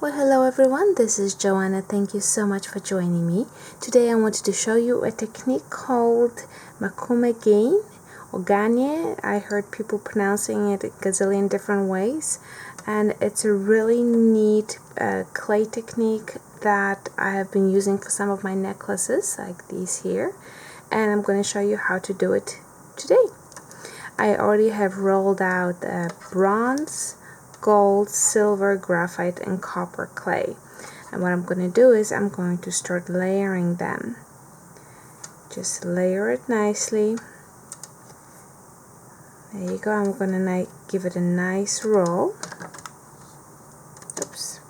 Well, hello everyone, this is Joanna. Thank you so much for joining me. Today I wanted to show you a technique called Macume gane or gane. I heard people pronouncing it a gazillion different ways, and it's a really neat clay technique that I have been using for some of my necklaces like these here, and I'm going to show you how to do it today. I already have rolled out bronze, gold, silver, graphite, and copper clay. And what I'm going to do is I'm going to start layering them. Just layer it nicely. There you go. I'm going to give it a nice roll. Oops.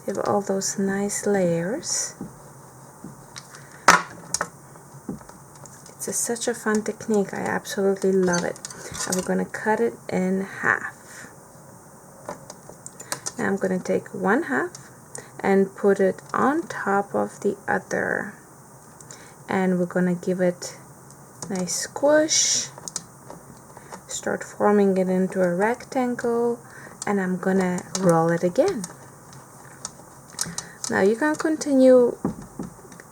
Give all those nice layers. It's such a fun technique. I absolutely love it. And we're going to cut it in half. Now I'm going to take one half and put it on top of the other, and we're going to give it a nice squish, start forming it into a rectangle, and I'm going to roll it again. Now you can continue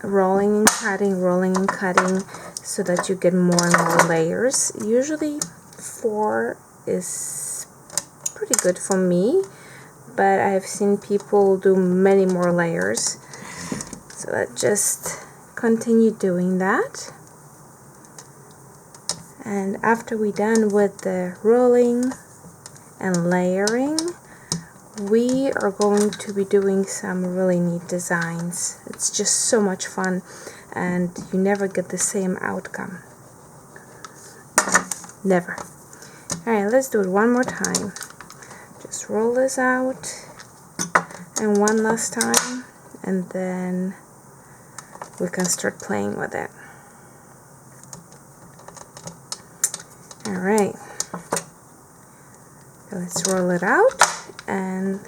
rolling and cutting so that you get more and more layers. Usually 4 is pretty good for me, but I have seen people do many more layers, so let's just continue doing that. And after we're done with the rolling and layering, we are going to be doing some really neat designs. It's just so much fun, and you never get the same outcome. Never. Alright, let's do it one more time. Just roll this out, and one last time, and then we can start playing with it. Alright, let's roll it out, and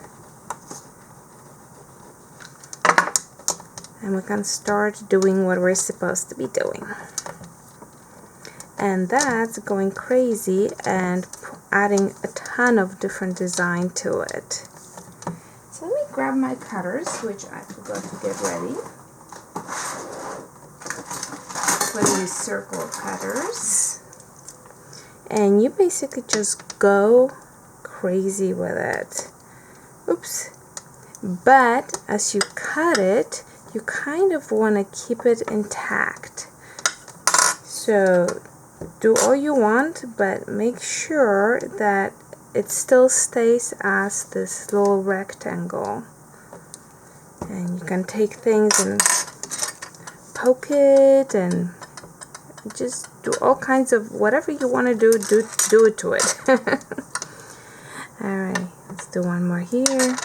we can start doing what we're supposed to be doing. And that's going crazy and adding a ton of different design to it. So let me grab my cutters, which I forgot to get ready. Plenty of circle cutters. And you basically just go crazy with it. Oops. But as you cut it, you kind of want to keep it intact. So do all you want, but make sure that it still stays as this little rectangle. And you can take things and poke it and just do all kinds of whatever you want to do it to it. Alright, let's do one more here.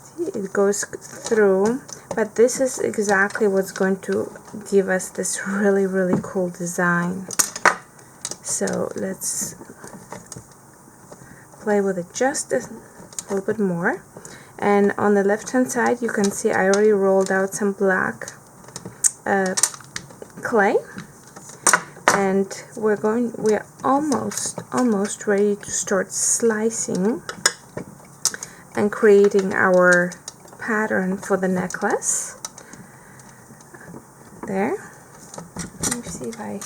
See, it goes through. But this is exactly what's going to give us this really, really cool design. So let's play with it just a little bit more. And on the left hand side, you can see I already rolled out some black clay. And we're almost ready to start slicing and creating our pattern for the necklace. There. Let me see if I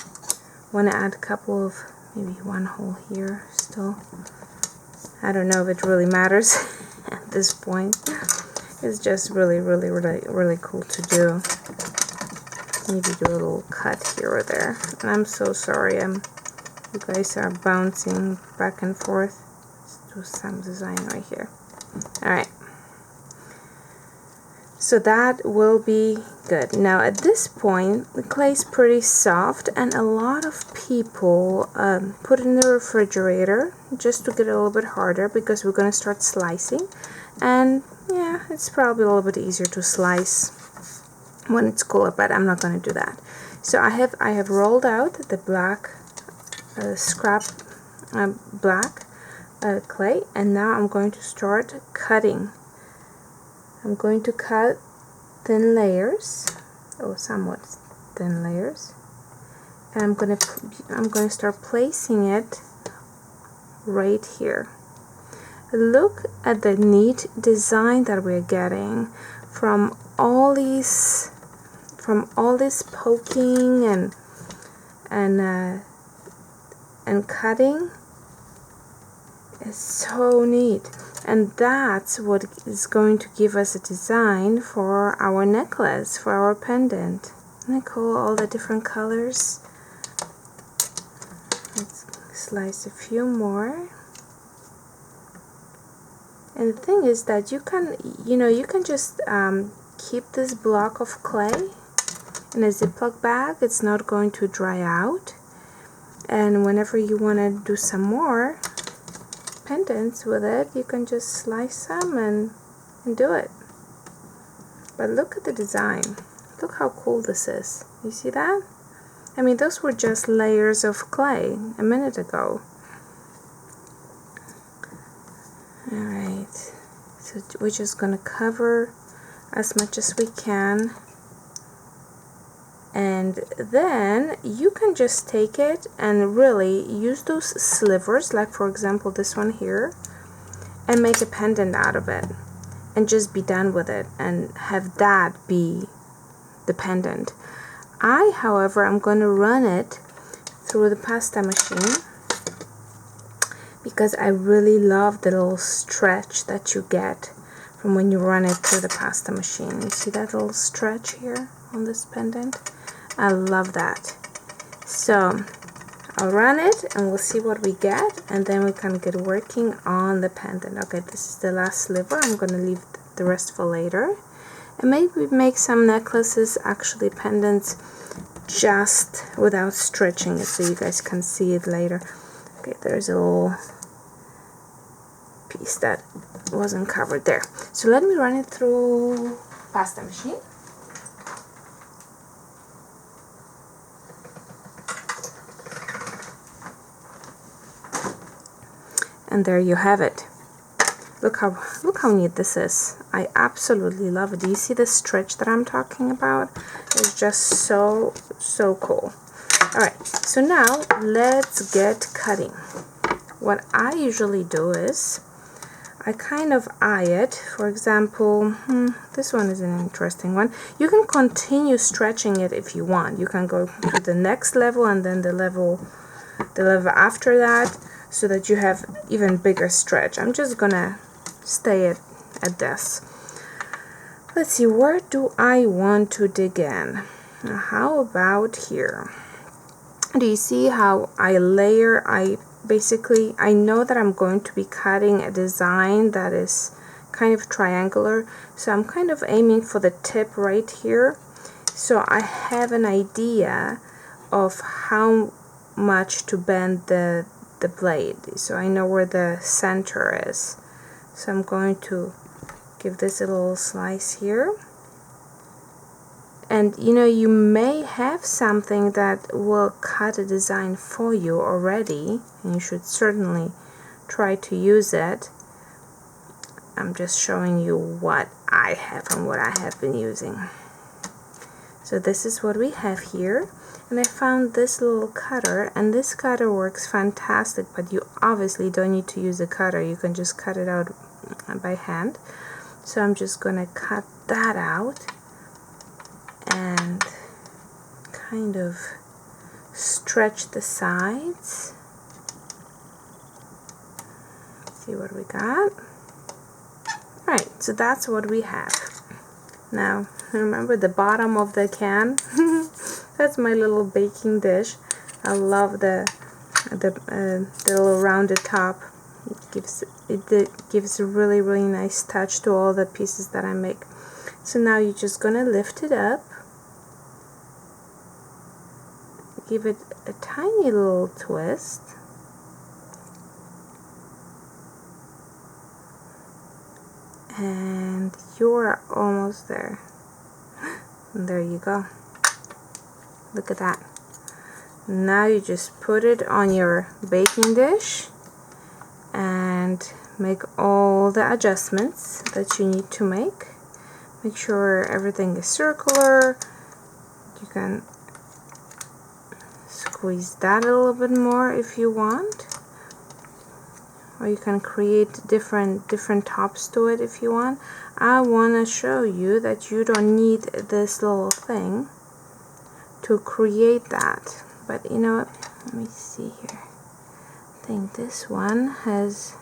want to add a couple of, maybe one hole here still. I don't know if it really matters at this point. It's just really cool to do. Maybe do a little cut here or there. And I'm so sorry, you guys are bouncing back and forth. Let's do some design right here. Alright. So that will be good. Now at this point, the clay is pretty soft, and a lot of people put it in the refrigerator just to get it a little bit harder, because we're going to start slicing. And yeah, it's probably a little bit easier to slice when it's cooler, but I'm not going to do that. So I have rolled out the black black clay, and now I'm going to start cutting. I'm going to cut thin layers, or somewhat thin layers, and I'm going to start placing it right here. look at the neat design that we're getting from all these poking and cutting. It's so neat, and that's what is going to give us a design for our necklace, for our pendant. Isn't it cool, all the different colors? Let's slice a few more. And the thing is that you can just keep this block of clay in a Ziploc bag. It's not going to dry out, and whenever you want to do some more pendants with it, you can just slice some and do it. But look at the design. Look how cool this is. You see that? I mean, those were just layers of clay a minute ago. Alright, so we're just gonna cover as much as we can, and then you can just take it and really use those slivers, like for example this one here, and make a pendant out of it and just be done with it and have that be the pendant. I, however, am going to run it through the pasta machine because I really love the little stretch that you get from when you run it through the pasta machine. You see that little stretch here on this pendant? I love that. So I'll run it and we'll see what we get, and then we can get working on the pendant. Okay, this is the last sliver. I'm going to leave the rest for later. And maybe make some necklaces, actually pendants, just without stretching it so you guys can see it later. Okay, there's a little piece that wasn't covered there. So let me run it through pasta machine. And there you have it. Look how neat this is. I absolutely love it. Do you see the stretch that I'm talking about? It's just so cool. Alright, so now let's get cutting. What I usually do is I kind of eye it. For example, this one is an interesting one. You can continue stretching it if you want. You can go to the next level and then the level after that, so that you have even bigger stretch. I'm just gonna stay at this. Let's see, where do I want to dig in? How about here? Do you see how I layer? I know that I'm going to be cutting a design that is kind of triangular, so I'm kind of aiming for the tip right here, so I have an idea of how much to bend the blade, so I know where the center is. So I'm going to give this a little slice here, and you may have something that will cut a design for you already, and you should certainly try to use it. I'm just showing you what I have and what I have been using. So this is what we have here, and I found this little cutter, and this cutter works fantastic, but you obviously don't need to use a cutter. You can just cut it out by hand. So I'm just gonna cut that out and kind of stretch the sides. Let's see what we got. Right, so that's what we have. Now remember the bottom of the can? That's my little baking dish. I love the little rounded top. It gives a really nice touch to all the pieces that I make. So now you're just gonna lift it up, give it a tiny little twist, and you're almost there. And there you go. Look at that. Now you just put it on your baking dish and make all the adjustments that you need to make. Make sure everything is circular. You can squeeze that a little bit more if you want. or you can create different tops to it if you want. I want to show you that you don't need this little thing to create that. But you know what, let me see here. I think this one has,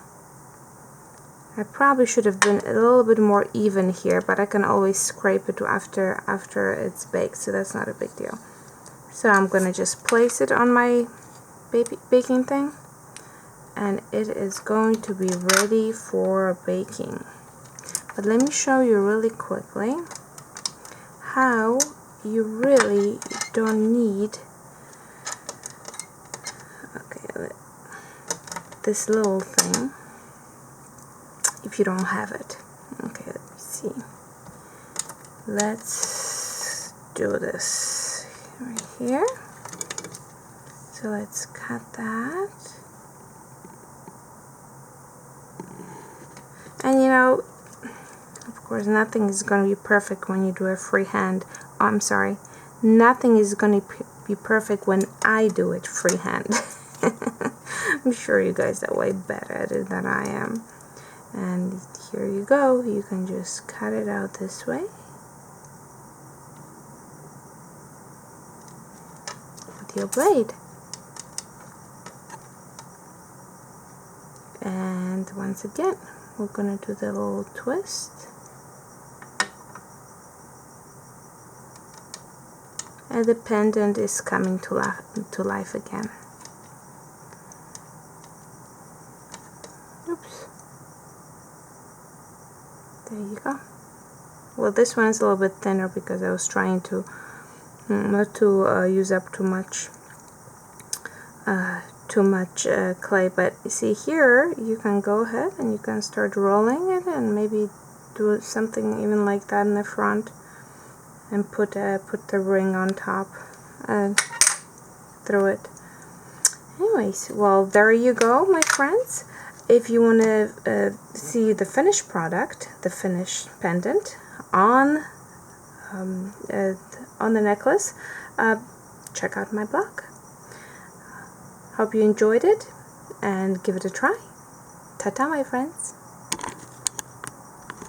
I probably should have been a little bit more even here, but I can always scrape it after it's baked, so that's not a big deal. So I'm gonna just place it on my baking thing, and it is going to be ready for baking. But let me show you really quickly how you really don't need, okay, this little thing if you don't have it. Okay, let me see. Let's do this right here. So let's cut that. And you know, of course, nothing is going to be perfect when you do a freehand. Oh, I'm sorry. Nothing is going to be perfect when I do it freehand. I'm sure you guys are way better at it than I am. And here you go. You can just cut it out this way with your blade. And once again, we're going to do the little twist. And the pendant is coming to life again. Oops. There you go. Well, this one is a little bit thinner because I was trying to not to use up too much clay. But you see here, you can go ahead and you can start rolling it and maybe do something even like that in the front, and put the ring on top through it. Anyways, well, there you go, my friends. If you want to see the finished product, the finished pendant on the necklace, check out my blog. Hope you enjoyed it and give it a try. Ta-ta, my friends.